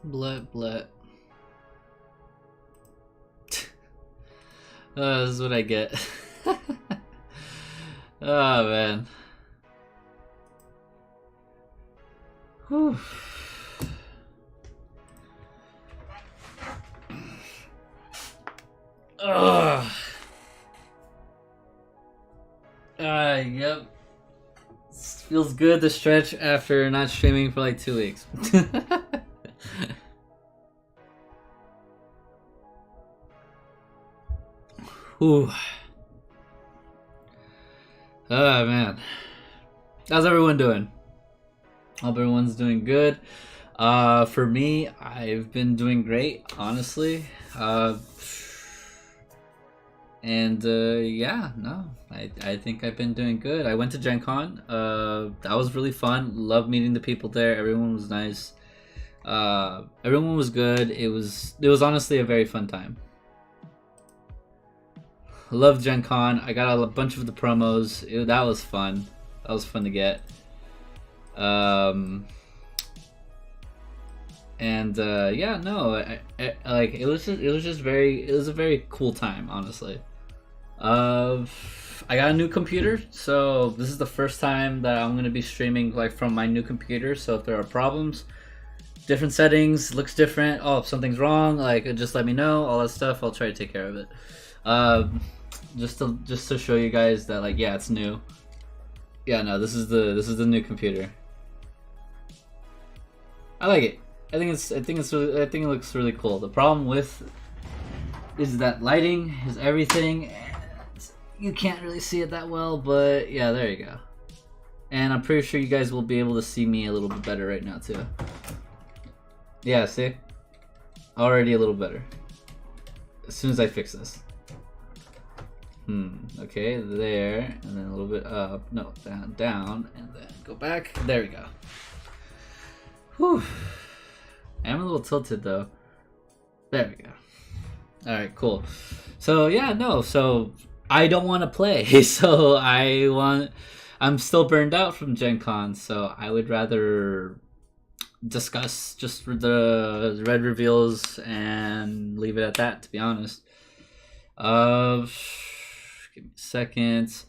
Blet, blet. This is what I get. Oh man. Whew. Ugh. Yep. Feels good to stretch after not streaming for like 2 weeks. Whew. Oh man. How's everyone doing? Hope everyone's doing good. For me, I've been doing great, honestly. Yeah, no, I think I've been doing good. I went to Gen Con. That was really fun. Love meeting the people there. Everyone was nice. Everyone was good. It was honestly a very fun time. Love Gen Con. I got a bunch of the promos. That was fun. That was fun to get. Yeah, no, like it was just it was a very cool time, honestly. I got a new computer, so this is the first time that I'm gonna be streaming like from my new computer. So if there are problems, different settings, looks different. Oh, if something's wrong, like just let me know. All that stuff, I'll try to take care of it. Just to show you guys that like, yeah, it's new. Yeah, no, this is the new computer. I like it. I think it looks really cool. The problem is that lighting is everything. You can't really see it that well, but yeah, there you go. And I'm pretty sure you guys will be able to see me a little bit better right now too. Yeah, see? Already a little better. As soon as I fix this. Okay, there, and then a little bit up. No, down, and then go back. There we go. Whew. I'm a little tilted though. There we go. Alright, cool. So yeah, no, so I don't want to play. So I'm still burned out from Gen Con, so I would rather discuss just the red reveals and leave it at that, to be honest. Give me a second.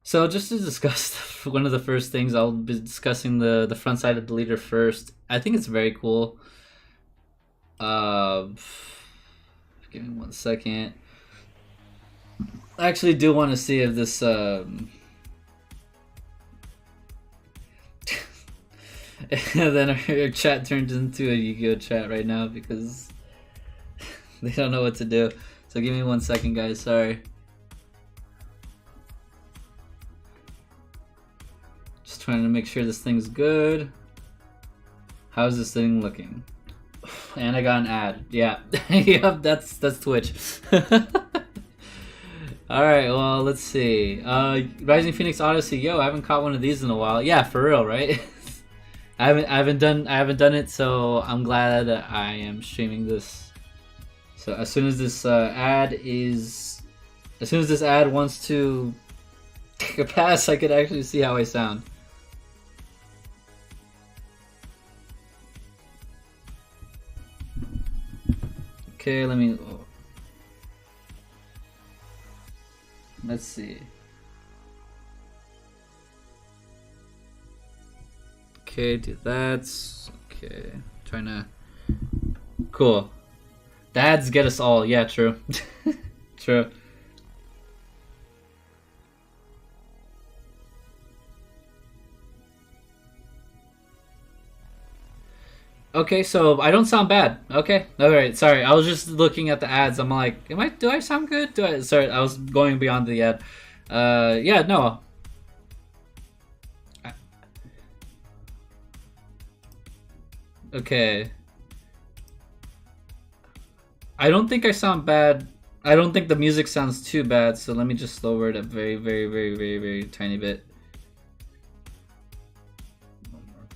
So just to discuss one of the first things, I'll be discussing the front side of the leader first. I think it's very cool. Give me 1 second. I actually do want to see if this and then our chat turns into a Yu-Gi-Oh chat right now because they don't know what to do. So give me 1 second, guys. Sorry. Just trying to make sure this thing's good. How's this thing looking? And I got an ad. Yeah. Yep, that's Twitch. Alright, well, let's see. Rising Phoenix Odyssey. Yo, I haven't caught one of these in a while. Yeah, for real, right? I haven't done it, so I'm glad that I am streaming this. So as soon as this ad wants to take a pass, I could actually see how I sound. Okay, let's see. Okay, do that. Okay, trying to. Cool. Dads get us all. Yeah, true. True. Okay, so I don't sound bad. Okay, all right. Sorry, I was just looking at the ads. I'm like, do I sound good? Sorry, I was going beyond the ad. Yeah, no. Okay. I don't think I sound bad. I don't think the music sounds too bad. So let me just lower it a very, very, very, very, very tiny bit.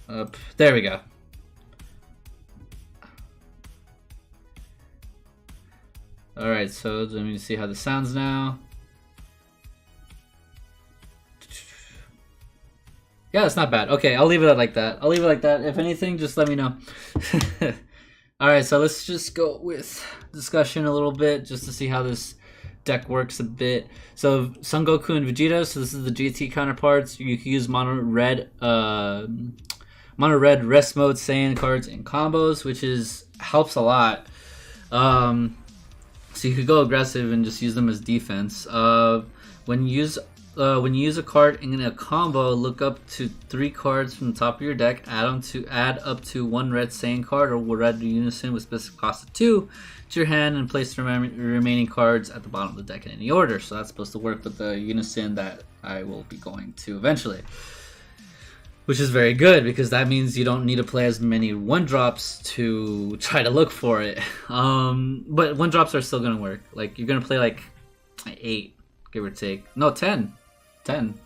Up. There we go. Alright, so let me see how this sounds now. Yeah, it's not bad. Okay, I'll leave it like that. If anything, just let me know. Alright, so let's just go with discussion a little bit just to see how this deck works a bit. So Son Goku and Vegeta, so this is the GT counterparts. You can use mono red rest mode Saiyan cards in combos, which helps a lot. So you could go aggressive and just use them as defense. When you use a card in a combo, look up to 3 cards from the top of your deck, add up to 1 red Saiyan card or red unison with specific cost of 2 to your hand, and place the remaining cards at the bottom of the deck in any order. So that's supposed to work with the unison that I will be going to eventually, which is very good because that means you don't need to play as many 1-drops to try to look for it. But 1-drops are still gonna work. Like, you're gonna play like 8, give or take. No, 10. 10.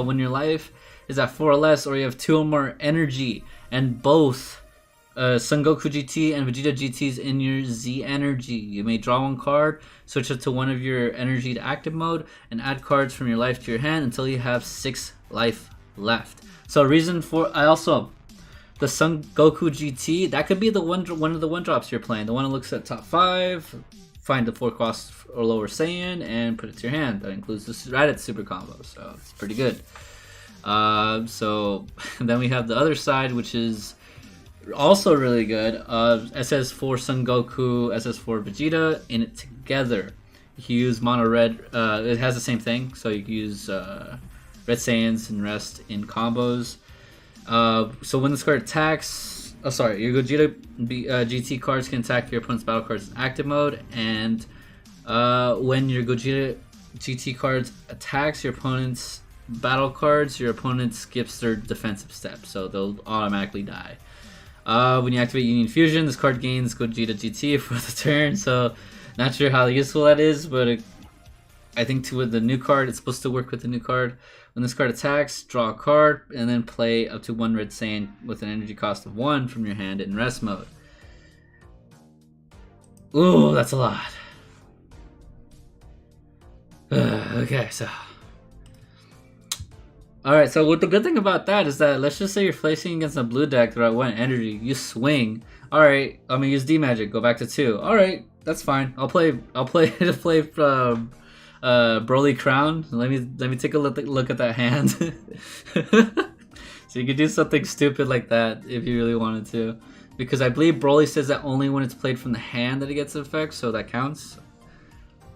When your life is at 4 or less, or you have 2 or more energy, and both Son Goku GT and Vegeta GTs in your Z energy, you may draw 1 card, switch it to one of your energy to active mode, and add cards from your life to your hand until you have 6 life left. So reason for the Son Goku GT, that could be the one of the 1-drops you're playing. The one that looks at top 5, find the 4 cost or lower Saiyan, and put it to your hand. That includes the Raditz super combo, so it's pretty good. So then we have the other side, which is also really good. SS4 Son Goku, SS4 Vegeta in it together. You can use mono red. It has the same thing, so you can use red Saiyans and rest in combos. So when this card attacks, your Gogeta GT cards can attack your opponent's battle cards in active mode, and when your Gogeta GT cards attacks your opponent's battle cards, your opponent skips their defensive step, so they'll automatically die. When you activate Union Fusion, this card gains Gogeta GT for the turn, so not sure how useful that is, but I think with the new card, it's supposed to work with the new card. When this card attacks, draw a card, and then play up to 1 red Saiyan with an energy cost of 1 from your hand in rest mode. Ooh, that's a lot. Okay, so... Alright, so what the good thing about that is that, let's just say you're facing against a blue deck that 1 energy, you swing. Alright, I'm gonna use D-Magic, go back to 2. Alright, that's fine. I'll play Broly Crown. Let me take a look at that hand. So you could do something stupid like that if you really wanted to, because I believe Broly says that only when it's played from the hand that it gets effects, so that counts.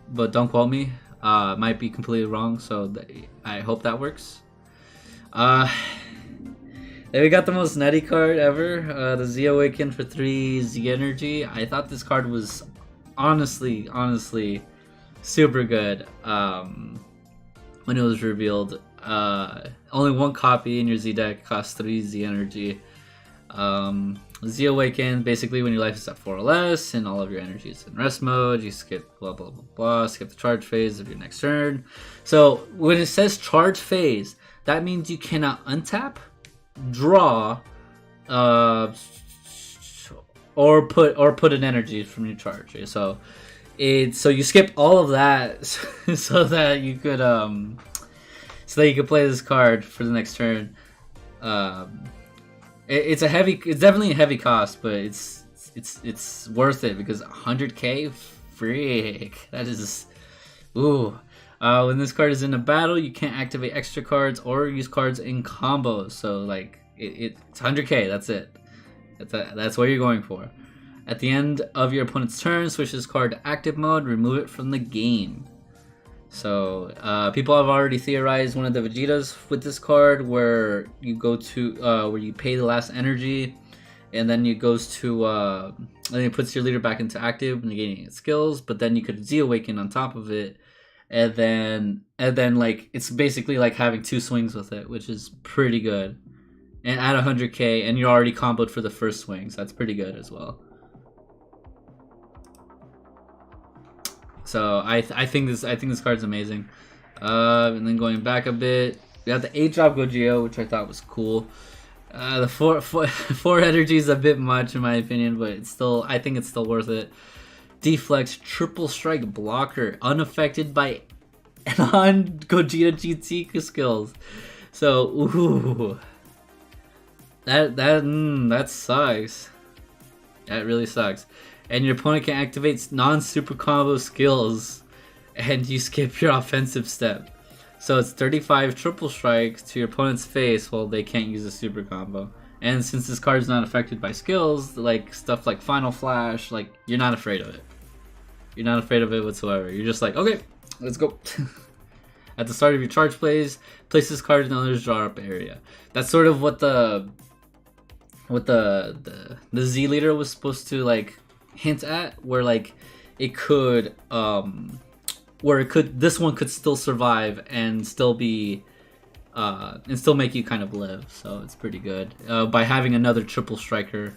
But don't quote me. Might be completely wrong, so I hope that works. Then we got the most nutty card ever, the Z Awaken for 3 Z Energy. I thought this card was honestly super good when it was revealed. Only 1 copy in your Z deck, costs 3 Z Energy. Z Awaken, basically when your life is at 4 or less and all of your energy is in rest mode, you skip blah blah blah blah, skip the charge phase of your next turn. So when it says charge phase, that means you cannot untap, draw, or put an energy from your charge. So you skip all of that so that you could play this card for the next turn. It's definitely a heavy cost, but it's worth it because 100k, freak, that is, ooh. When this card is in a battle, you can't activate extra cards or use cards in combos. So like it's 100k. That's it. That's what you're going for. At the end of your opponent's turn, switch this card to active mode. Remove it from the game. So people have already theorized one of the Vegetas with this card, where you go to where you pay the last energy, and then it goes to and it puts your leader back into active, negating its skills. But then you could Z Awaken on top of it. And then like it's basically like having 2 swings with it, which is pretty good. And at 100k, and you're already comboed for the first swing, so that's pretty good as well. So I think this card's amazing. And then going back a bit, we have the 8-drop Gogeta, which I thought was cool. The four energy is a bit much in my opinion, but I think it's still worth it. Deflex, triple strike blocker, unaffected by non-Gogeta GT skills. So, ooh. That sucks. That really sucks. And your opponent can activate non-super combo skills, and you skip your offensive step. So it's 35 triple strike to your opponent's face while they can't use a super combo. And since this card is not affected by skills, like stuff like Final Flash, like you're not afraid of it. You're not afraid of it whatsoever. You're just like, okay, let's go. At the start of your charge plays, place this card in the other's draw up area. That's sort of what the Z leader was supposed to like hint at, where like it could this one could still survive and still be and still make you kind of live. So it's pretty good by having another triple striker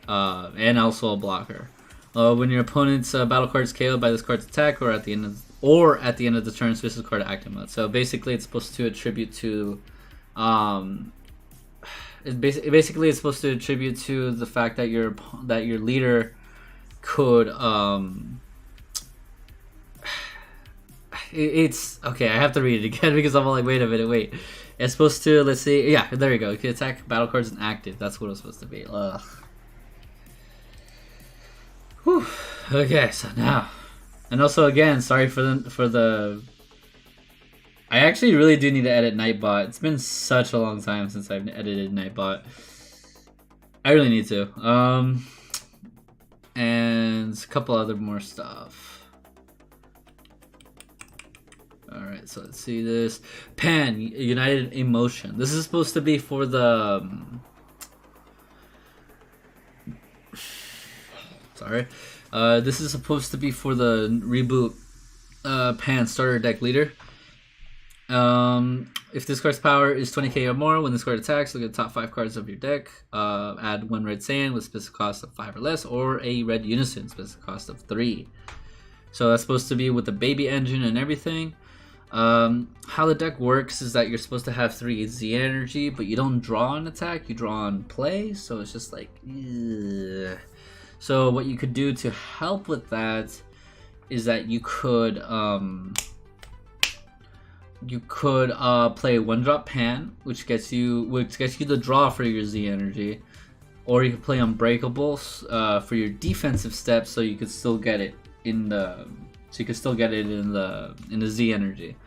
and also a blocker. When your opponent's battle card is KO'd by this card's attack, or at the end of the turn, switch this card to active mode. So basically, it's supposed to attribute to it's supposed to attribute to the fact that your leader could it's okay. I have to read it again because I'm like, wait a minute, wait. It's supposed to, let's see, yeah, there you go. You can attack battle cards inactive. That's what it's supposed to be. Ugh. Whew. Okay, so now, and also again, sorry for the. I actually really do need to edit Nightbot. It's been such a long time since I've edited Nightbot. I really need to. And a couple other more stuff. Alright, so let's see this. Pan, United Emotion. This is supposed to be for the... sorry. This is supposed to be for the reboot Pan starter deck leader. If this card's power is 20k or more, when this card attacks, look at the top 5 cards of your deck. Add 1 red sand with specific cost of 5 or less, or a red unison specific cost of 3. So that's supposed to be with the baby engine and everything. How the deck works is that you're supposed to have 3 Z energy, but you don't draw on attack, you draw on play. So it's just like, ugh. So what you could do to help with that is that you could play 1-drop Pan, which gets you the draw for your Z energy, or you could play Unbreakables for your defensive steps, so you could still get it in the Z energy.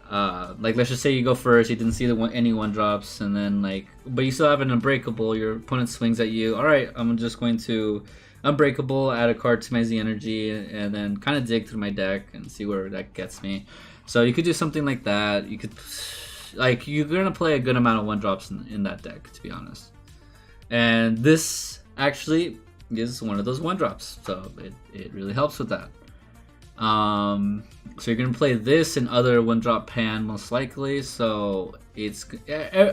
Like let's just say you go first, you didn't see any 1-drops, and then but you still have an Unbreakable. Your opponent swings at you. All right, I'm just going to Unbreakable, add a card to my Z energy, and then kind of dig through my deck and see where that gets me. So you could do something like that. You could, you're gonna play a good amount of 1-drops in that deck, to be honest. And this actually is one of those 1-drops, so it really helps with that. So you're gonna play this and other 1-drop Pan most likely. So it's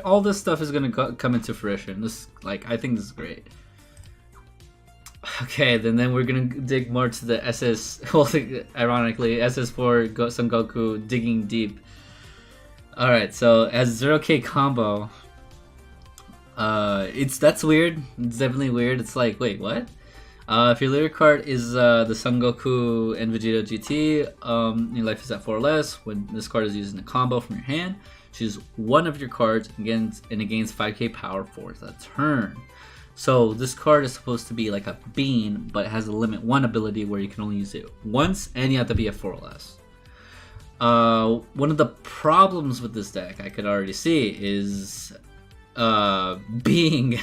all this stuff is gonna come into fruition. I think this is great. Okay, then we're gonna dig more to the SS. Well, ironically, SS4 Son Goku digging deep. All right, so as 0k combo, that's weird. It's definitely weird. It's like, wait, what? If your leader card is the Son Goku and Vegeta GT, your life is at 4 or less. When this card is used in a combo from your hand, choose one of your cards and it gains 5k power for the turn. So this card is supposed to be like a bean, but it has a limit 1 ability where you can only use it once, and you have to be at 4 or less. One of the problems with this deck I could already see is being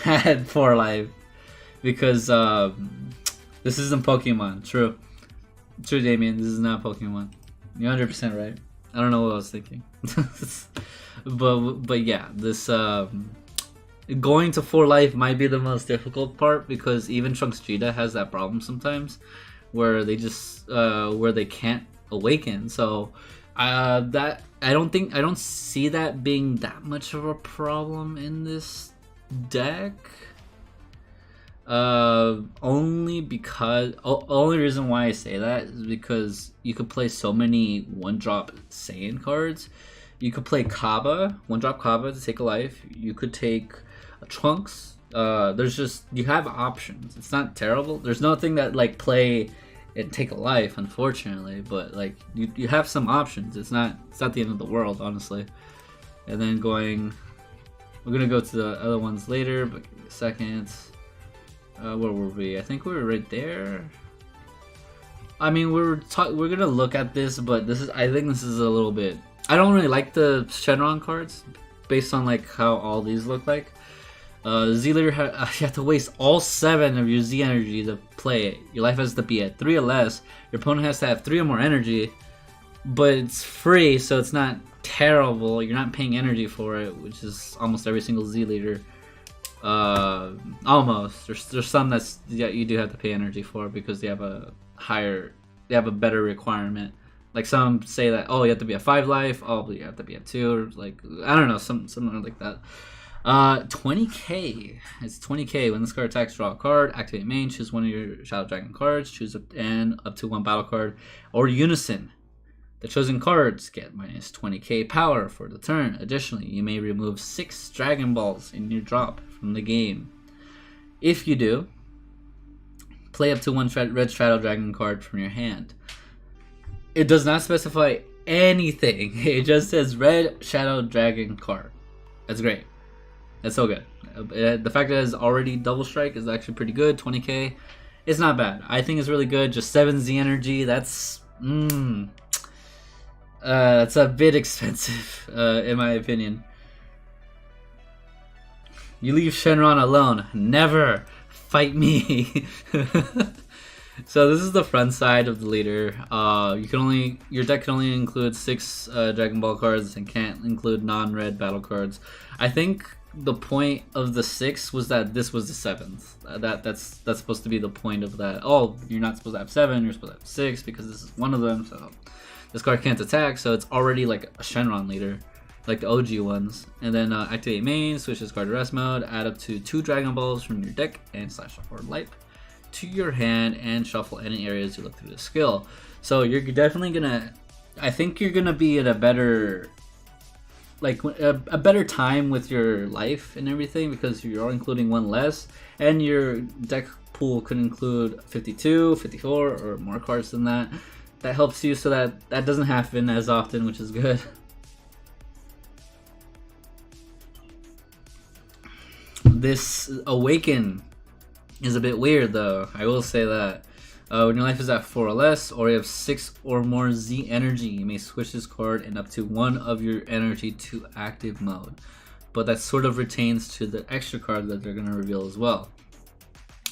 at 4 life, because this isn't Pokemon. True, Damien, this is not Pokemon. You're 100% right. I don't know what I was thinking. but yeah, this going to 4 life might be the most difficult part, because even Trunks Cheetah has that problem sometimes where they just where they can't awaken. So that I don't see that being that much of a problem in this deck. Only reason why I say that is because you could play so many 1-drop Saiyan cards. You could play Kaba, 1-drop Kaba to take a life. You could take Trunks. You have options. It's not terrible. There's nothing that play and take a life, unfortunately, but you have some options. It's not the end of the world, honestly. And then going We're gonna go to the other ones later, but give me a second. Where were we? I think we were right there. I mean, we're gonna look at this, but I think this is a little bit. I don't really like the Shenron cards, based on like how all these look like. Z leader, you have to waste all 7 of your Z energy to play it. Your life has to be at 3 or less. Your opponent has to have 3 or more energy, but it's free, so it's not terrible. You're not paying energy for it, which is almost every single Z leader. Almost. There's some that you do have to pay energy for because they have a better requirement. Like some say that, oh, you have to be at 5 life, oh, you have to be at 2, or like, I don't know, something like that. 20k. It's 20k. When this card attacks, draw a card, activate main, choose one of your Shadow Dragon cards, choose up to 1 battle card, or Unison. The chosen cards get minus 20k power for the turn. Additionally, you may remove 6 Dragon Balls in your drop from the game. If you do, play up to 1 red Shadow Dragon card from your hand. It does not specify anything. It just says red Shadow Dragon card. That's great. That's so good. The fact that it's already double strike is actually pretty good. 20k. It's not bad. I think it's really good. Just 7 Z energy. That's it's a bit expensive, in my opinion. You leave Shenron alone. Never fight me. So this is the front side of the leader. Your deck can only include 6 Dragon Ball cards and can't include non-red battle cards. I think the point of the 6 was that this was the 7th. That's supposed to be the point of that. Oh, you're not supposed to have 7. You're supposed to have 6 because this is one of them. So this card can't attack. So it's already like a Shenron leader, like the OG ones. And then activate main, switch this card to rest mode, add up to 2 Dragon Balls from your deck and slash shuffle life to your hand and shuffle any areas you look through the skill. So you're definitely gonna, I think you're gonna be at a better, like a better time with your life and everything because you're including 1 less, and your deck pool could include 52, 54, or more cards than that. That helps you so that doesn't happen as often, which is good. This Awaken is a bit weird though, I will say that. When your life is at 4 or less, or you have 6 or more Z energy, you may switch this card and up to 1 of your energy to active mode. But that sort of retains to the extra card that they're going to reveal as well.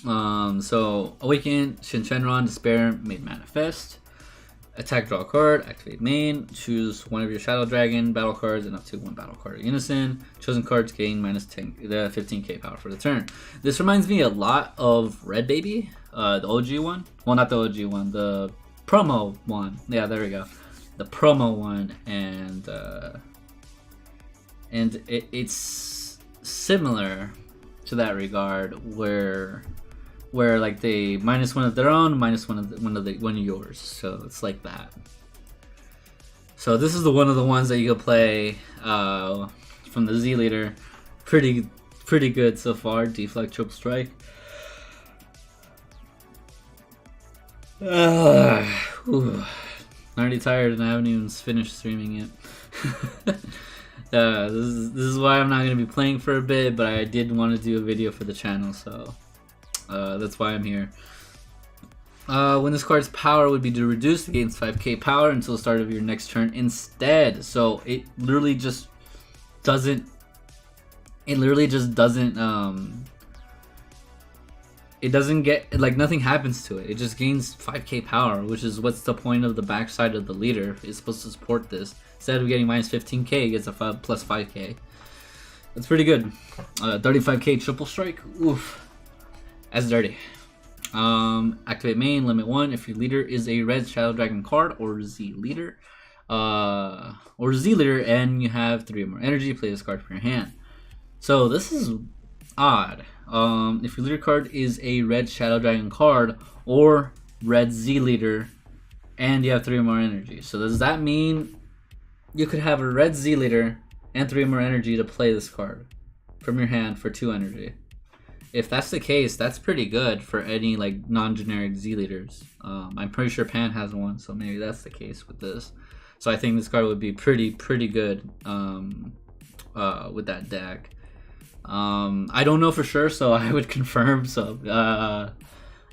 So Awaken, Shenron, Despair, Made Manifest. Attack, draw a card, activate main, choose one of your Shadow Dragon battle cards and up to 1 battle card Unison. Chosen cards gain minus 15k power for the turn. This reminds me a lot of Red Baby, the OG one. Well, not the OG one, the promo one. Yeah, there we go. The promo one, and it's similar to that regard, where like they minus 1 of their own, minus one of yours. So it's like that. So this is one of the ones that you can play from the Z leader. Pretty good so far. Deflect, triple strike. I'm already tired and I haven't even finished streaming yet. This is why I'm not gonna be playing for a bit, but I did want to do a video for the channel, so that's why I'm here. When this card's power would be to reduce the game's 5k power until the start of your next turn instead. So it literally just doesn't. It doesn't get, like, nothing happens to it. It just gains 5k power, which is what's the point of the backside of the leader. It's supposed to support this. Instead of getting minus 15k, it gets a plus 5k. That's pretty good. 35k triple strike. Oof. That's dirty. Activate main, limit 1 if your leader is a red Shadow Dragon card or Z leader. And you have 3 or more energy, play this card from your hand. So this is odd. If your leader card is a red Shadow Dragon card or red Z leader and you have 3 or more energy. So does that mean you could have a red Z leader and 3 or more energy to play this card from your hand for 2 energy? If that's the case, that's pretty good for any like non-generic Z leaders. I'm pretty sure Pan has one, so maybe that's the case with this. So I think this card would be pretty good with that deck. I don't know for sure, so I would confirm. So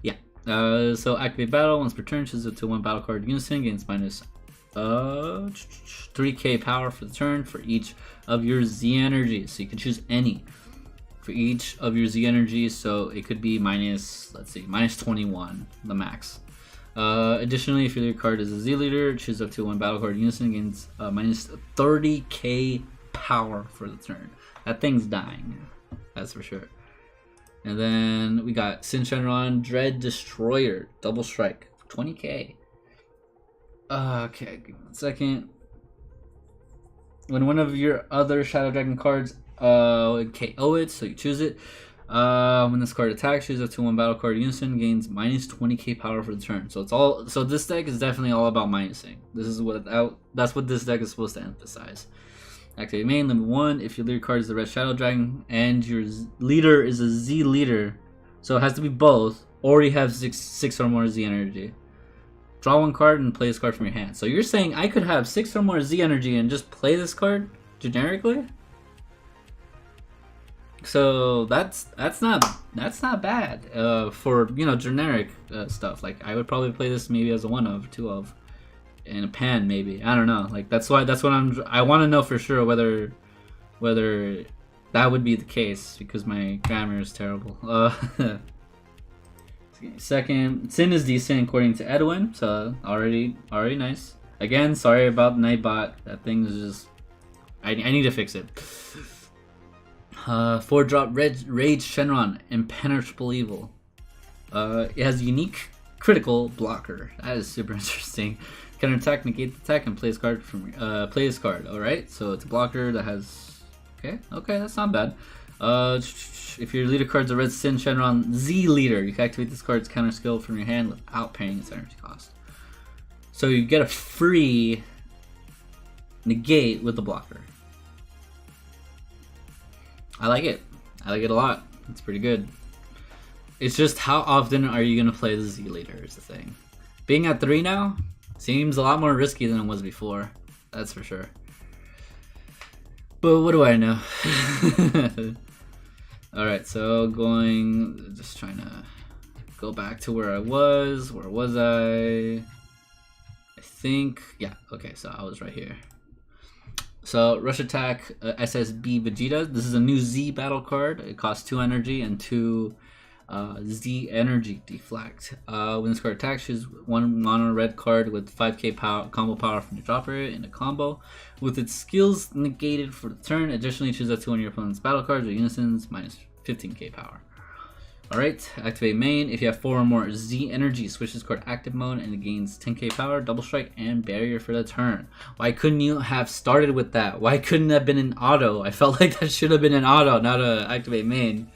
yeah. So activate battle once per turn. Choose a 2/1 battle card unison gains minus 3k power for the turn for each of your Z energies. So you can choose any for each of your Z energies. So it could be minus, let's see, minus 21, the max. Additionally, if your leader card is a Z leader, choose up to 1 battle card unison gains minus 30k power for the turn. That thing's dying, that's for sure. And then we got Sin Shenron Dread Destroyer, double strike, 20k. Okay, give me 1 second. When one of your other Shadow Dragon cards KO it, so you choose it. When this card attacks, choose up to 1 battle card unison gains minus 20k power for the turn. So it's all. So this deck is definitely all about minusing. This is that's what this deck is supposed to emphasize. Activate main, limit 1. If your leader card is the Red Shadow Dragon and your leader is a Z leader, so it has to be both, or you have six or more Z energy. Draw 1 card and play this card from your hand. So you're saying I could have 6 or more Z energy and just play this card generically? So that's not bad for, you know, generic stuff. Like I would probably play this maybe as a 1 of, 2 of, in a pan maybe. I don't know. Like that's what I want to know for sure whether that would be the case, because my grammar is terrible. Second, Sin is decent according to Edwin, so already nice. Again, sorry about Nightbot. That thing is just I need to fix it. 4-drop Rage Shenron, Impenetrable Evil. It has unique critical blocker. That is super interesting. Counter attack, negate the attack, and play this card from play this card. All right, so it's a blocker that has. Okay, that's not bad. If your leader card's a Red Sin Shenron Z leader, you can activate this card's counter skill from your hand without paying its energy cost. So you get a free negate with the blocker. I like it. I like it a lot. It's pretty good. It's just how often are you gonna play the Z leader is the thing. Being at 3 now seems a lot more risky than it was before. That's for sure. But what do I know? Alright, so just trying to go back to where I was. Where was I? I think, yeah, okay, so I was right here. So, Rush Attack SSB Vegeta. This is a new Z battle card. It costs 2 energy and 2 Z energy deflect. When this card attacks, choose 1 mono red card with 5k combo power from your dropper in a combo with its skills negated for the turn. Additionally, choose up to 1 of your opponent's battle cards or unisons minus 15k power. Alright, activate main. If you have 4 or more Z energy, switch this card active mode and it gains 10k power, double strike, and barrier for the turn. Why couldn't you have started with that? Why couldn't it have been an auto? I felt like that should have been an auto, not a activate main.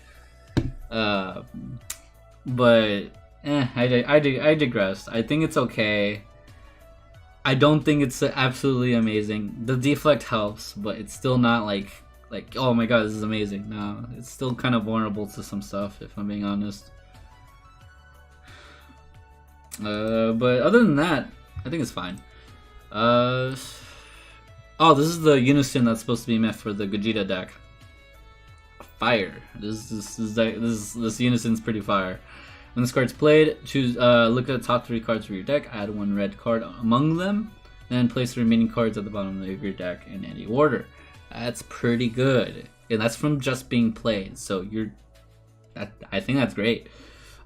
But I digress. I think it's okay. I don't think it's absolutely amazing. The deflect helps, but it's still not like oh my god, this is amazing. No, it's still kind of vulnerable to some stuff, if I'm being honest. But other than that, I think it's fine. Oh, this is the unison that's supposed to be meant for the Gogeta deck. Fire. This unison's pretty fire. When this card's played, choose look at the top 3 cards for your deck, add 1 red card among them, then place the remaining cards at the bottom of your deck in any order. That's pretty good, and that's from just being played. So I think that's great.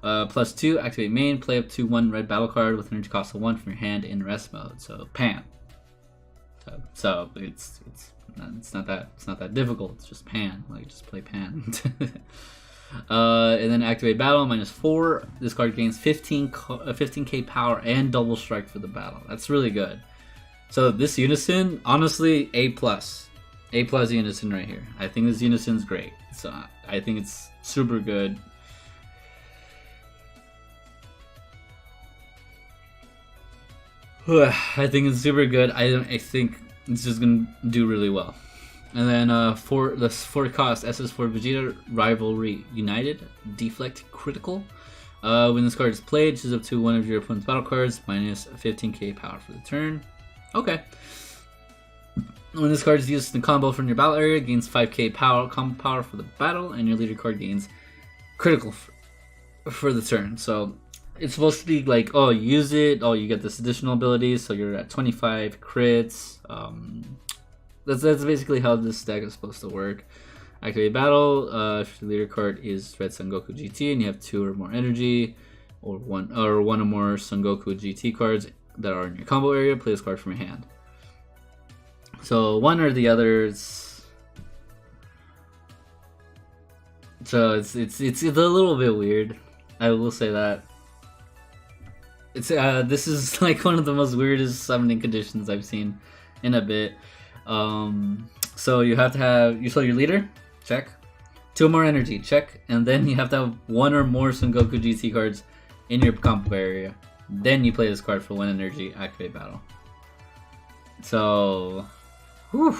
Plus 2, activate main, play up to 1 red battle card with energy cost of 1 from your hand in rest mode. So pan. So it's not that difficult. It's just pan. Like just play pan. And then activate battle minus 4. This card gains 15k power and double strike for the battle. That's really good. So this unison, honestly, A+. A+ unison right here. I think this unison's great. So I think it's super good. I think it's super good. I think it's just gonna do really well. And then for the 4 cost SS4 Vegeta Rivalry United Deflect Critical. When this card is played, choose up to 1 of your opponent's battle cards minus 15k power for the turn. Okay. When this card is used in combo from your battle area, it gains 5k combo power for the battle, and your leader card gains critical for the turn. So it's supposed to be like, oh, use it, oh, you get this additional ability, so you're at 25 crits. That's basically how this deck is supposed to work. Activate battle. If your leader card is Red Son Goku GT and you have 2 or more energy, or one or more Son Goku GT cards that are in your combo area, play this card from your hand. So one or the others. So it's a little bit weird. I will say that. It's this is like one of the most weirdest summoning conditions I've seen in a bit. So you have to have your leader, check. 2 more energy, check, and then you have to have 1 or more Son Goku GT cards in your combo area. Then you play this card for 1 energy, activate battle. So, whew.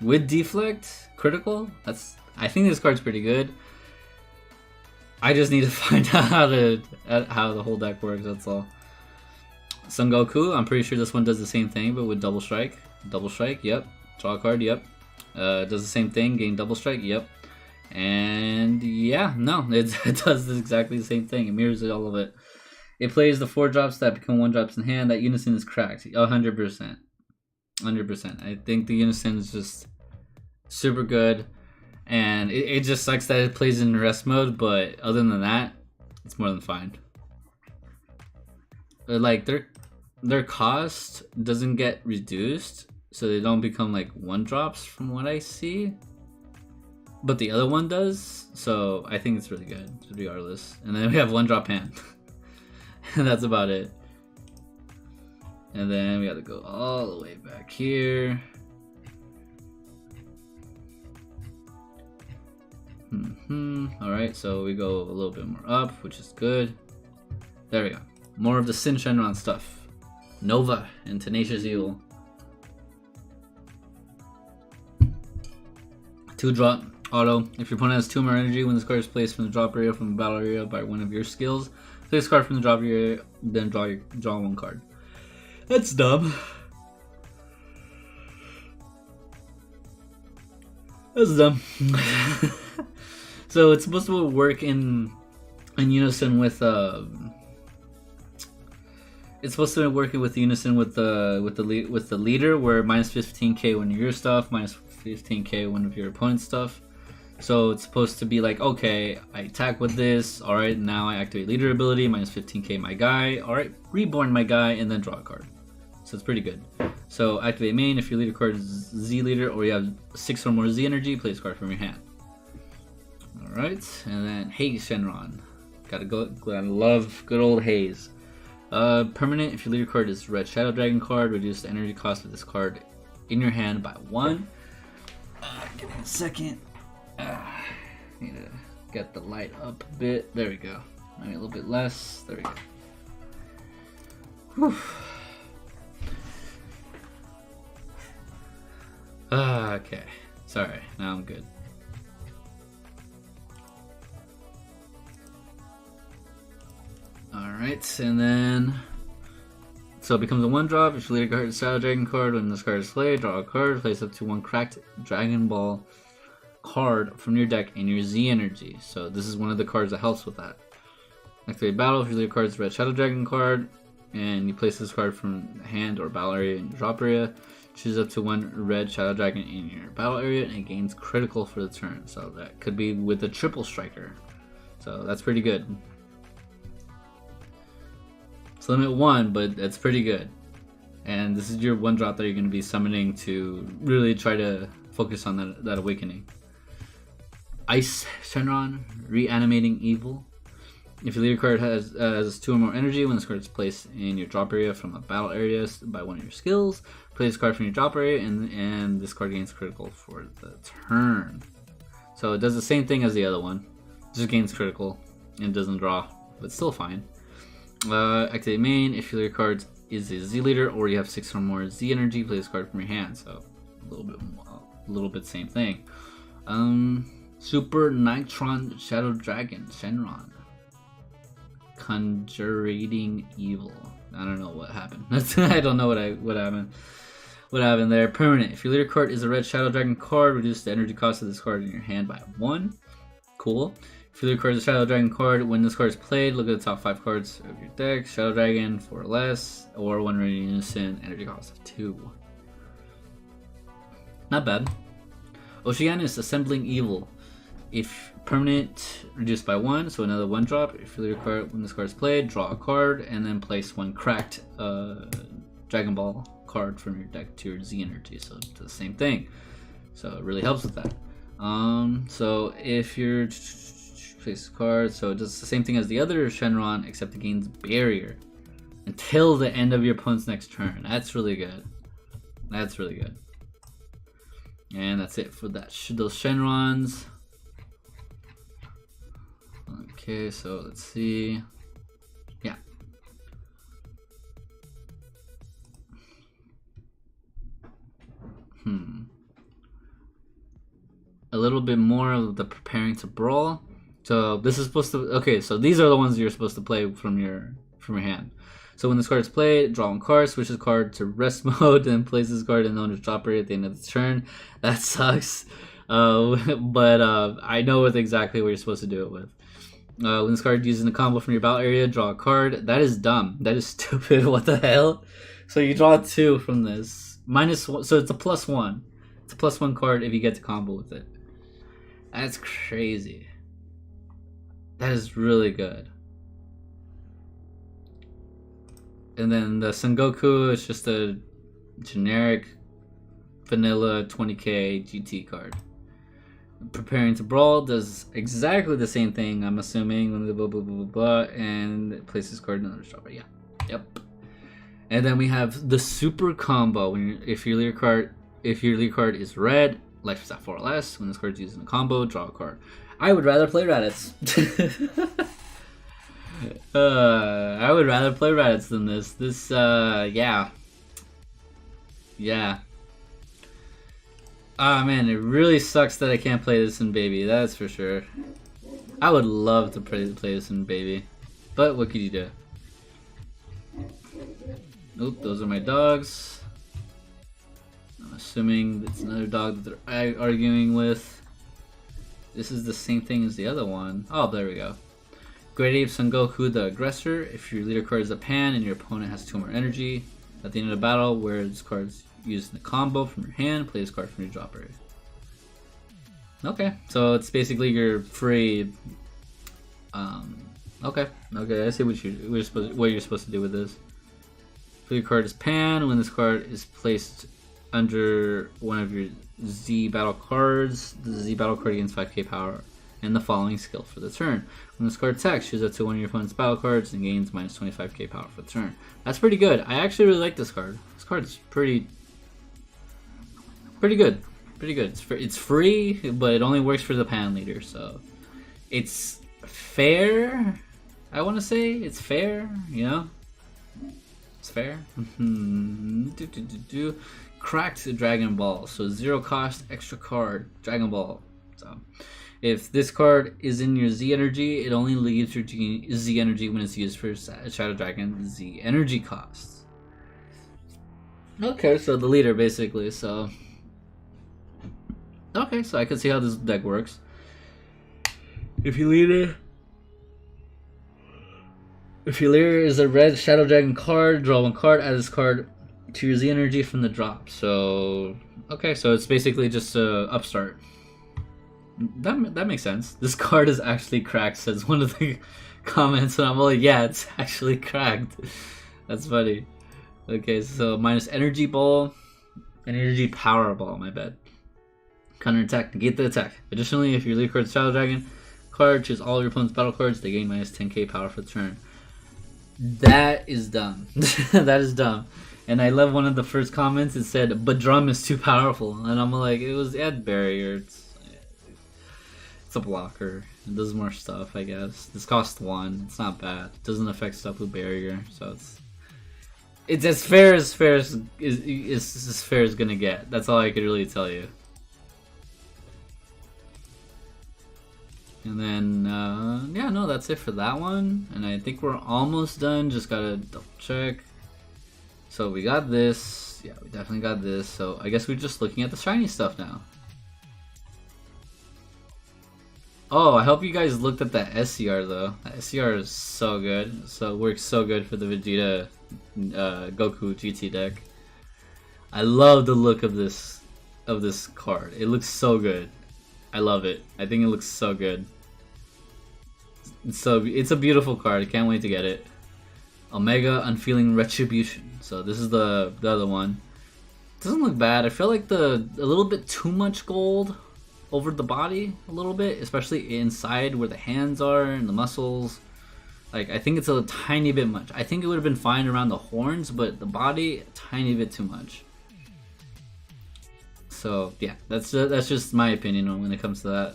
With deflect, critical. I think this card's pretty good. I just need to find out how the whole deck works. That's all. Son Goku. I'm pretty sure this one does the same thing, but with double strike. Double strike. Yep. Draw a card. Yep. Does the same thing. Gain double strike. Yep. And yeah, no, it does exactly the same thing. It mirrors all of it. It plays the 4 drops that become 1 drops in hand. That unison is cracked. 100%. 100%. I think the unison is just super good. And it just sucks that it plays in rest mode, but other than that, it's more than fine. Like their cost doesn't get reduced, so they don't become like 1 drops from what I see. But the other one does, so I think it's really good, regardless. And then we have 1 drop hand. And that's about it. And then we have to go all the way back here. Alright, so we go a little bit more up, which is good. There we go. More of the Sin Shenron stuff. Nova and Tenacious Evil. 2 drop auto. If your opponent has 2 more energy when this card is placed from the drop area from the battle area by one of your skills, play this card from the drop area, then draw 1 card. That's dumb. That's dumb. So it's supposed to work in unison with it's supposed to be working with unison with the leader, where minus 15k one of your stuff, minus 15k one of your opponent's stuff. So it's supposed to be like, okay, I attack with this, alright, now I activate leader ability, minus 15k my guy, alright, reborn my guy, and then draw a card. So it's pretty good. So activate main. If your leader card is Z leader or you have 6 or more Z energy, play this card from your hand. Alright, and then Haze Shenron. Gotta love good old Haze. Permanent. If your leader card is Red Shadow Dragon card, reduce the energy cost of this card in your hand by 1. Give me a second. Need to get the light up a bit. There we go. Maybe a little bit less. There we go. Whew. Okay. Sorry. Now I'm good. Alright, and then so it becomes a 1 drop. If your leader card is Shadow Dragon card, when this card is played, draw a card, place up to 1 cracked Dragon Ball card from your deck in your Z energy. So this is one of the cards that helps with that. Activate battle. If your leader card is Red Shadow Dragon card, and you place this card from hand or battle area in your drop area, choose up to 1 Red Shadow Dragon in your battle area, and it gains critical for the turn. So that could be with a triple striker. So that's pretty good. It's limit 1, but that's pretty good. And this is your 1 drop that you're going to be summoning to really try to focus on that awakening. Ice Shenron, Reanimating Evil. If your leader card has 2 or more energy, when this card is placed in your drop area from a battle area by one of your skills, play this card from your drop area, and this card gains critical for the turn. So it does the same thing as the other one, just gains critical and doesn't draw, but still fine. Activate main. If your leader card is a Z leader or you have 6 or more Z energy, play this card from your hand. So a little bit same thing. Super Nitron Shadow Dragon Shenron. Conjuring Evil. I don't know what happened. I don't know what happened. what happened there. Permanent. If your leader card is a red Shadow Dragon card, reduce the energy cost of this card in your hand by 1. Cool. If your leader card is a Shadow Dragon card, when this card is played, look at the top 5 cards of your deck. Shadow Dragon, 4 or less, or 1 red unison, energy cost of 2. Not bad. Oceanus, Assembling Evil. If permanent, reduced by 1, so another 1 drop. If your leader card, when this card is played, draw a card, and then place 1 cracked Dragon Ball card from your deck to your Z energy. So it's the same thing. So it really helps with that. So if you're place a card, so it does the same thing as the other Shenron, except it gains barrier until the end of your opponent's next turn. That's really good. That's really good. And that's it for that. Those Shenrons. Okay, so let's see. Yeah. A little bit more of the preparing to brawl. So this is supposed to. Okay, so these are the ones you're supposed to play from your hand. So when this card is played, draw 1 card, switch this card to rest mode, and place this card in the owner's drop area at the end of the turn. That sucks. But I know exactly what you're supposed to do it with. When this card using the combo from your battle area, draw a card. That is dumb. That is stupid. What the hell? So you draw 2 from this. -1, so it's a +1. It's a +1 card if you get to combo with it. That's crazy. That is really good. And then the Sengoku is just a generic vanilla 20k GT card. Preparing to Brawl does exactly the same thing, I'm assuming, when the blah blah blah blah blah, and it places card in another shop. Yeah, yep. And then we have the super combo. If your leader card is red, life is at 4 or less. When this card is used in a combo, draw a card. I would rather play Raditz. I would rather play Raditz than this. Yeah. Ah, man, it really sucks that I can't play this in Baby, that's for sure. I would love to play this in Baby, but what could you do? Nope, those are my dogs. I'm assuming it's another dog that they're arguing with. This is the same thing as the other one. Oh, there we go. Great Ape Sengoku, the aggressor. If your leader card is a pan and your opponent has 2 more energy, at the end of the battle, where this card is used in the combo from your hand, play this card from your drop area. Okay, so it's basically your free. Okay, I see what you're supposed to do with this. If your card is pan, when this card is placed under one of your Z battle cards, the Z battle card gains 5k power and the following skill for the turn. When this card attacks, choose up to one of your opponent's battle cards and gains minus 25k power for the turn. That's pretty good. I actually really like this card. This card's pretty good. It's free, but it only works for the pan leader, so it's fair. I want to say it's fair, you know? It's fair. Cracked Dragon Ball, so 0 cost, extra card, Dragon Ball. So if this card is in your Z energy, it only leaves your Z energy when it's used for Shadow Dragon Z energy costs. Okay, so the leader basically, so okay, so I can see how this deck works. If your leader is a red Shadow Dragon card, draw 1 card, add this card to your Z energy from the drop. So okay, so it's basically just a upstart. That makes sense. This card is actually cracked, says one of the comments, and I'm like, yeah, it's actually cracked. That's funny. Okay, so minus energy ball, and energy power ball, my bad. Counter attack, negate the attack. Additionally, if your lead card is Shadow Dragon card, choose all your opponent's battle cards, they gain minus 10k power for the turn. That is dumb. That is dumb. And I love one of the first comments. It said, "But drum is too powerful," and I'm like, it had barrier. It's a blocker. It does more stuff, I guess. This costs 1. It's not bad. It doesn't affect stuff with barrier, so it's as fair as gonna get. That's all I could really tell you. And then, yeah, no, that's it for that one. And I think we're almost done. Just gotta double check. So we got this. Yeah, we definitely got this. So I guess we're just looking at the shiny stuff now. Oh, I hope you guys looked at that SCR though. That SCR is so good. So it works so good for the Vegeta Goku GT deck. I love the look of this card. It looks so good. I love it. I think it looks so good. So it's a beautiful card. I can't wait to get it. Omega Unfeeling Retribution. So this is the other one. Doesn't look bad. I feel like a little bit too much gold over the body a little bit, especially inside where the hands are and the muscles. Like, I think it's a tiny bit much. I think it would have been fine around the horns, but the body, a tiny bit too much. So yeah, that's just my opinion on when it comes to that.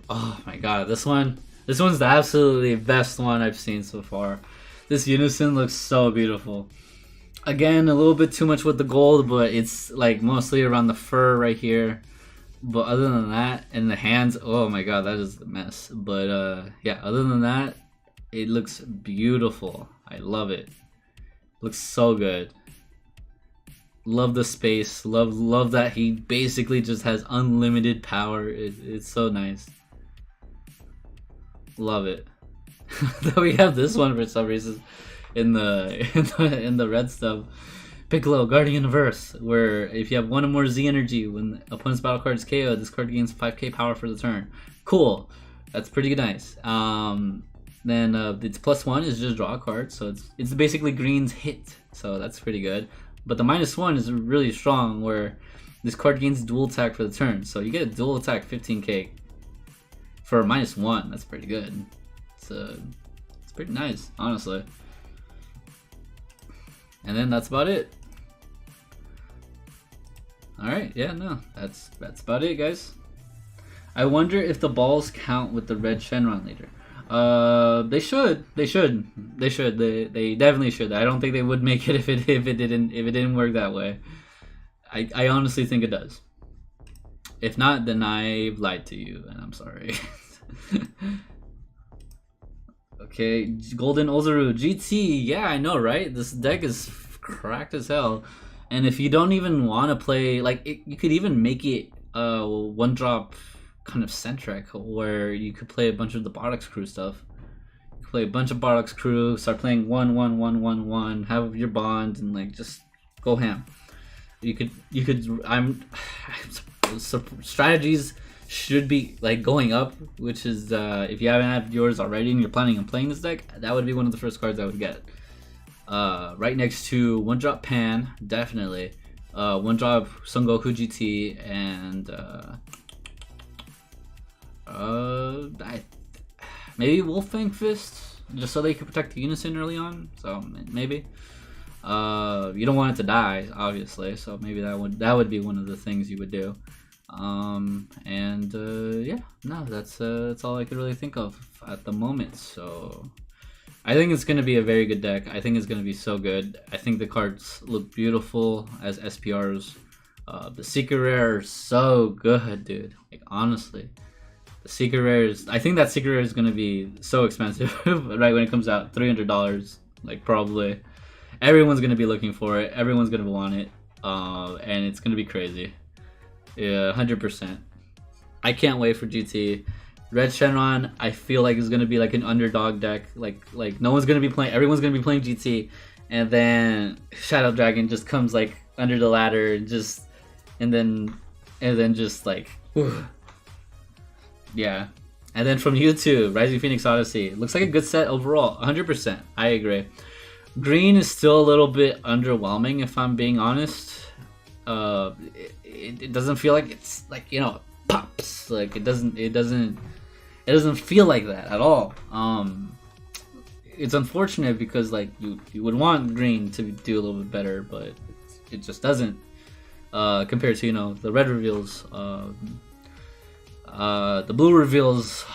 Oh my god, this one's the absolutely best one I've seen so far. This Unison looks so beautiful. Again, a little bit too much with the gold, but it's like mostly around the fur right here. But other than that, and the hands, oh my god, that is a mess. But yeah, other than that, it looks beautiful. I love it. Looks so good. Love the space. Love that he basically just has unlimited power. It's so nice. Love it. Then we have this one for some reason in the red stuff. Piccolo, Guardian of Earth, where if you have one or more Z energy when opponent's battle card is KO, this card gains 5k power for the turn. Cool. That's pretty nice. Then its +1 is just draw a card, so it's basically green's hit, so that's pretty good. But the -1 is really strong, where this card gains dual attack for the turn. So you get a dual attack 15k for a -1. That's pretty good. It's pretty nice, honestly. And then that's about it. Alright, yeah, no, that's about it, guys. I wonder if the balls count with the red Shenron leader. They should. They definitely should. I don't think they would make it if it didn't work that way. I honestly think it does. If not, then I've lied to you, and I'm sorry. Okay, Golden Ozaru GT. Yeah, I know, right? This deck is cracked as hell. And if you don't even want to play, like, you could even make it one drop kind of centric, where you could play a bunch of the Bardock's Crew stuff. You could play a bunch of Bardock's Crew, start playing 1-1-1-1-1, have your bond, and like just go ham. You could. Strategies should be like going up, which is if you haven't had yours already and you're planning on playing this deck, that would be one of the first cards I would get. Right next to one drop Pan, definitely. One drop Son Goku GT, and maybe Wolfang Fist, just so they could protect the Unison early on. So maybe you don't want it to die, obviously. So maybe that would be one of the things you would do. Yeah, no, that's all I could really think of at the moment. So I think it's gonna be a very good deck. I think it's gonna be so good. I think the cards look beautiful as SPRs. The Secret Rare is so good, dude. Like, honestly, the Secret Rares. I think that Secret Rare is gonna be so expensive, right when it comes out, $300. Like, probably everyone's gonna be looking for it. Everyone's gonna want it, and it's gonna be crazy. Yeah, 100%. I can't wait for GT. Red Shenron, I feel like is gonna be like an underdog deck. Like no one's gonna be playing. Everyone's gonna be playing GT, and then Shadow Dragon just comes like under the ladder, and then just like, whew. Yeah. And then from YouTube, Rising Phoenix Odyssey looks like a good set overall. 100%. I agree. Green is still a little bit underwhelming, if I'm being honest. It doesn't feel like it's like, you know, pops. Like it doesn't feel like that at all. It's unfortunate because like you would want green to do a little bit better, but it just doesn't. Compared to, you know, the red reveals, the blue reveals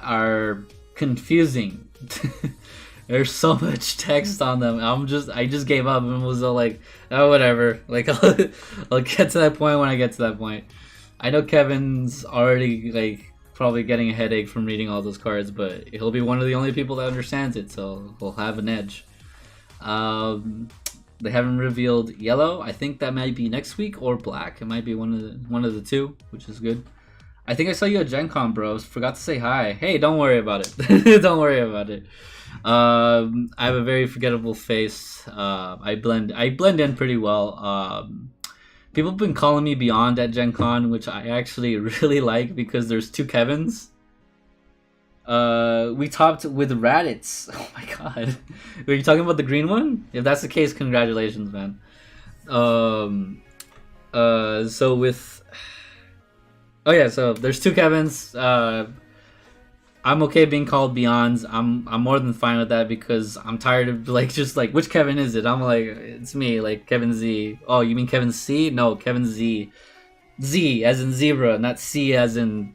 are confusing. There's so much text on them. I just gave up and was all like, oh, whatever. Like, I'll get to that point when I get to that point. I know Kevin's already like probably getting a headache from reading all those cards, but he'll be one of the only people that understands it, so he'll have an edge. They haven't revealed yellow. I think that might be next week, or black. It might be one of the two, which is good. I think I saw you at Gen Con, bros. Forgot to say hi. Hey, don't worry about it. Don't worry about it. I have a very forgettable face. I blend in pretty well. People have been calling me Beyond at Gen Con, which I actually really like because there's two Kevins. We topped with Raditz. Oh my god. Are you talking about the green one? If that's the case, congratulations, man. So with... Oh yeah, so there's two Kevins. I'm okay being called Beyonds. I'm more than fine with that because I'm tired of just which Kevin is it? I'm like, it's me, like Kevin Z. Oh, you mean Kevin C? No, Kevin Z. Z as in zebra, not C as in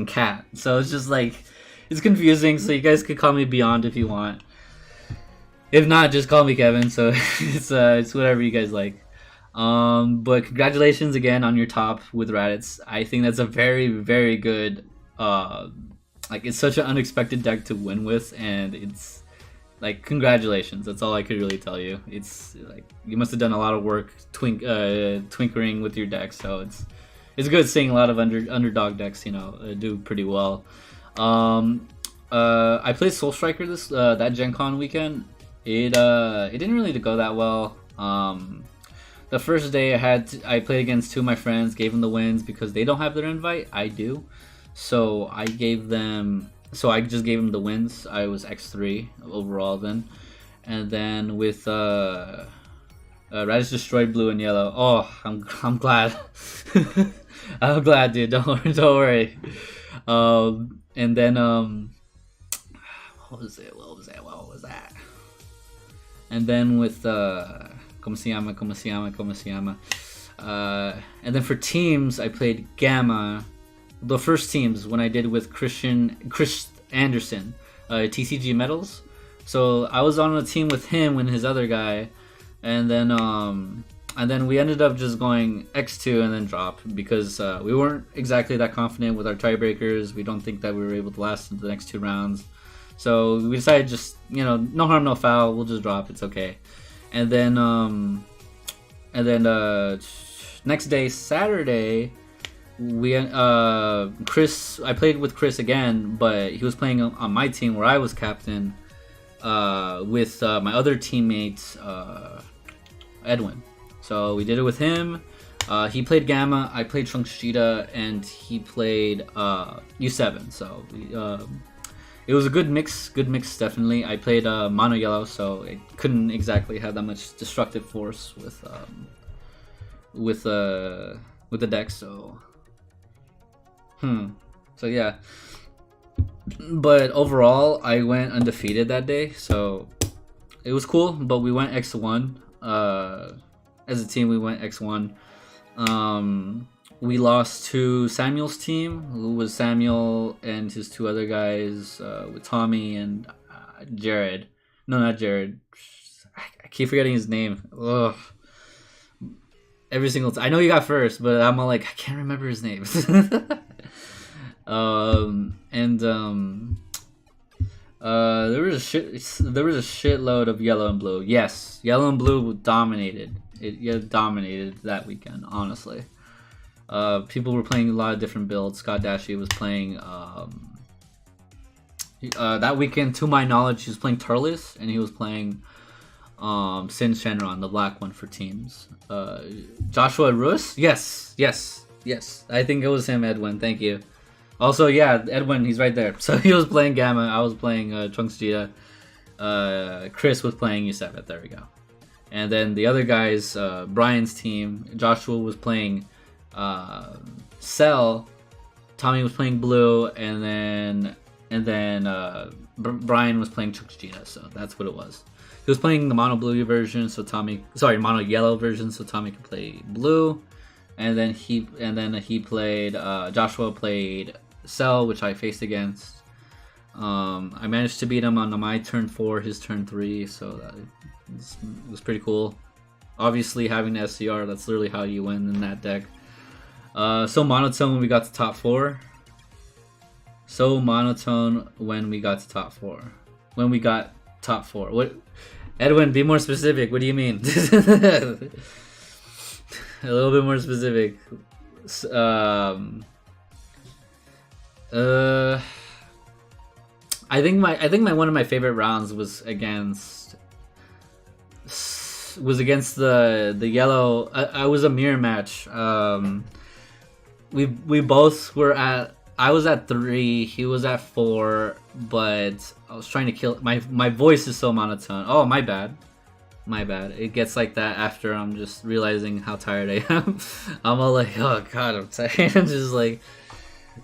cat. So it's just like, it's confusing. So you guys could call me Beyond if you want. If not, just call me Kevin. So it's whatever you guys like. But congratulations again on your top with Raditz. I think that's a very, very good. It's such an unexpected deck to win with, and it's like, congratulations. That's all I could really tell you. It's like you must have done a lot of work twinkering with your deck. So it's good seeing a lot of underdog decks, do pretty well. I played Soul Striker that Gen Con weekend. It didn't really go that well. The first day I played against two of my friends, gave them the wins because they don't have their invite. I do. So I just gave them the wins. I was X3 overall then. And then with Raditz destroyed blue and yellow. Oh, I'm glad. I'm glad, dude. Don't worry. And then what was that? And then with Como se llama. And then for teams, I played Gamma. The first teams when I did with Chris Anderson, TCG Metals. So I was on a team with him and his other guy, and then we ended up just going X2 and then drop because we weren't exactly that confident with our tiebreakers. We don't think that we were able to last into the next two rounds. So we decided just, no harm, no foul. We'll just drop. It's okay. And then next day, Saturday, I played with Chris again, but he was playing on my team where I was captain with my other teammate Edwin. So we did it with him. He played Gamma, I played Trunks Cheetah, and he played U7. So it was a good mix definitely. I played mono yellow, so it couldn't exactly have that much destructive force with the deck. So yeah. But overall, I went undefeated that day, so it was cool. But we went X1. As a team, we went X1. We lost to Samuel's team, who was Samuel and his two other guys, with Tommy and Jared. No, not Jared. I keep forgetting his name. Ugh. Every single time. I know you got first, but I'm all like, I can't remember his name. There was a shitload of yellow and blue. Yes, yellow and blue dominated. It dominated that weekend, honestly. People were playing a lot of different builds. Scott Dashy was playing that weekend, to my knowledge, he was playing Turles, and he was playing Sin Shenron, the black one for teams. Joshua Rus? Yes. I think it was him, Edwin. Thank you. Also, yeah, Edwin, he's right there. So he was playing Gamma, I was playing Trunks Cheetah. Chris was playing U7. There we go. And then the other guys, Brian's team, Joshua was playing Cell, Tommy was playing blue, and then Brian was playing Trunks Cheetah. So that's what it was. He was playing the mono blue version, so mono yellow version, so Tommy could play blue. And then he played. Joshua played Cell, which I faced against. I managed to beat him on my turn 4, his turn 3, so it was pretty cool. Obviously, having the SCR, that's literally how you win in that deck. So monotone when we got to top 4. What? Edwin, be more specific. What do you mean? A little bit more specific. Um. I think my one of my favorite rounds was against the yellow. I was a mirror match. We both were at. I was at 3. He was at 4. But I was trying to kill my voice is so monotone. Oh, my bad. My bad. It gets like that after I'm just realizing how tired I am. I'm all like, oh god, I'm tired. I'm just like,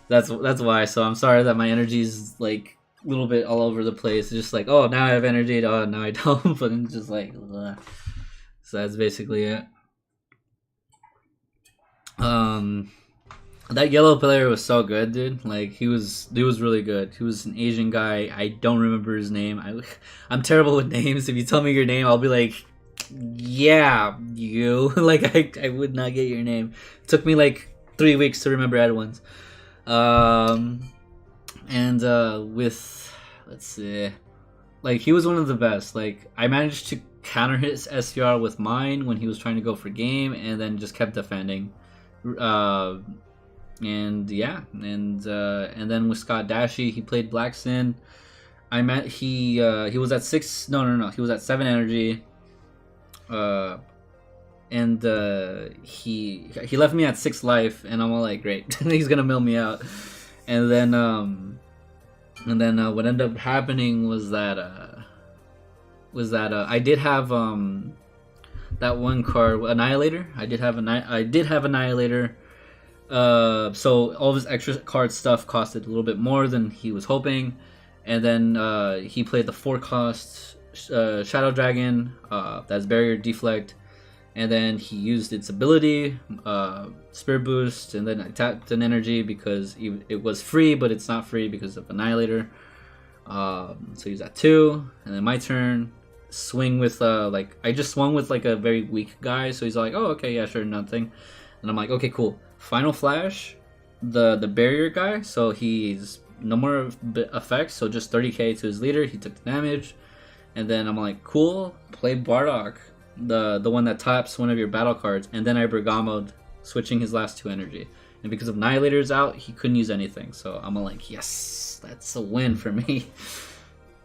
that's why. So I'm sorry that my energy is like a little bit all over the place. It's just like, oh, now I have energy. Oh, now I don't. But it's just like, ugh. So that's basically it. That yellow player was so good, dude. Like he was really good. He was an Asian guy. I don't remember his name. I'm terrible with names. If you tell me your name, I'll be like, yeah, you. Like I would not get your name. It took me like 3 weeks to remember Edwin's. With let's see, like he was one of the best. Like I managed to counter his SCR with mine when he was trying to go for game, and then just kept defending. And then with Scott Dashy, he played Black Sin. He was at 6. No. He was at 7 energy. He left me at 6 life, and I'm all like, great, he's gonna mill me out. And then what ended up happening was that I did have that one card, Annihilator. I did have Annihilator. So all of his extra card stuff costed a little bit more than he was hoping, and then he played the 4-cost Shadow Dragon, that's Barrier Deflect, and then he used its ability, Spirit Boost, and then I tapped an energy because it was free, but it's not free because of Annihilator. So he's at 2, and then my turn. Swing with I just swung with like a very weak guy, so he's like, oh okay, yeah, sure, nothing. And I'm like, okay, cool. Final Flash, the barrier guy, so he's no more effects, so just 30k to his leader. He took the damage, and then I'm like, cool. Play Bardock, the one that taps one of your battle cards, and then I Bergamoed, switching his last 2 energy. And because of Annihilator's out, he couldn't use anything. So I'm like, yes, that's a win for me.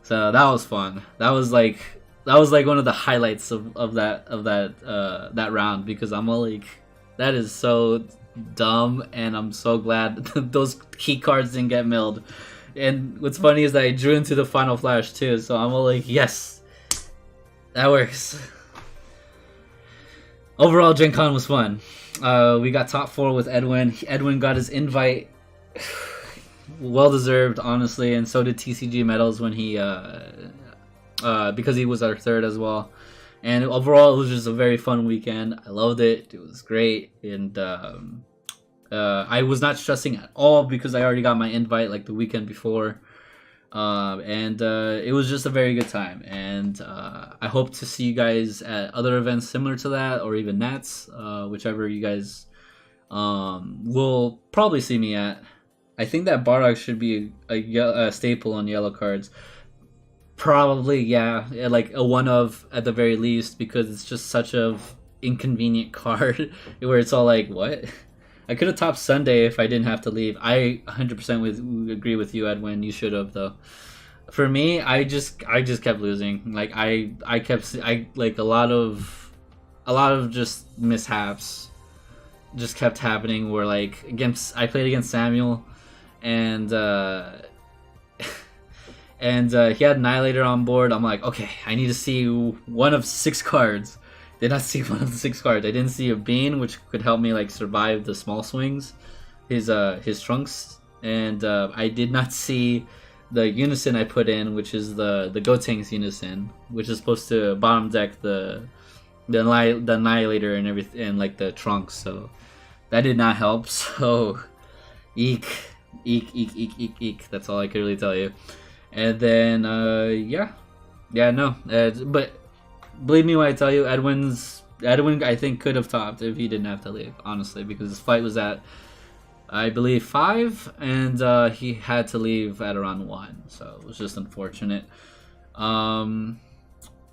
So that was fun. That was like one of the highlights of that round, because I'm all like, that is so dumb, and I'm so glad those key cards didn't get milled. And what's funny is that I drew into the Final Flash too, so I'm all like, yes, that works. Overall, Gen Con was fun. We got top 4 with Edwin. Edwin got his invite. Well deserved, honestly, and so did TCG Metals when he because he was our 3rd as well. And overall, it was just a very fun weekend. I loved it. It was great. And I was not stressing at all because I already got my invite like the weekend before. It was just a very good time. And I hope to see you guys at other events similar to that, or even Nats, whichever you guys will probably see me at. I think that Bardock should be a staple on yellow cards. Probably, yeah, like a one of at the very least, because it's just such a inconvenient card where it's all like, what? I could have topped Sunday if I didn't have to leave. I 100% would agree with you, Edwin. You should have, though. For me, I just kept losing. Like I like a lot of just mishaps just kept happening. Where like I played against Samuel, and he had Annihilator on board. I'm like, okay, I need to see one of 6 cards. Did not see one of the 6 cards. I didn't see a Bean, which could help me like survive the small swings, his trunks, and I did not see the Unison I put in, which is the Gotenks Unison, which is supposed to bottom deck the Annihilator and everything, and like the trunks. So that did not help. So eek. That's all I could really tell you. And then but believe me when I tell you, Edwin I think could have topped if he didn't have to leave, honestly, because his flight was at, I believe, 5, and he had to leave at around 1, so it was just unfortunate.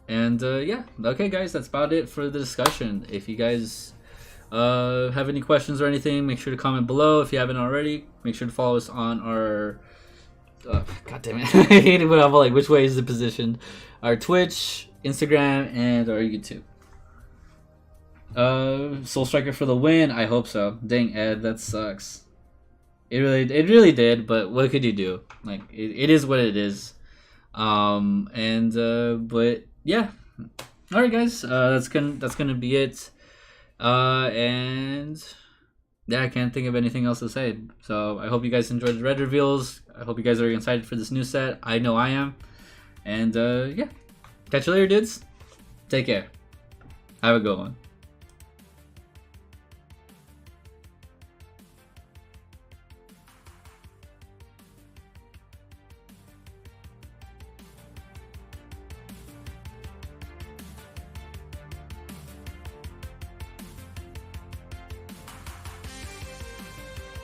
And yeah, okay, guys, that's about it for the discussion. If you guys have any questions or anything, make sure to comment below. If you haven't already, make sure to follow us on our God damn it. I hate it when I'm like, which way is the position? Our Twitch, Instagram, and our YouTube. Soul Striker for the win. I hope so. Dang, Ed, that sucks. It really did. But what could you do? Like, it is what it is. But yeah. All right, guys. That's gonna be it. And yeah, I can't think of anything else to say. So I hope you guys enjoyed the red reveals. I hope you guys are excited for this new set. I know I am. And yeah, catch you later, dudes. Take care. Have a good one.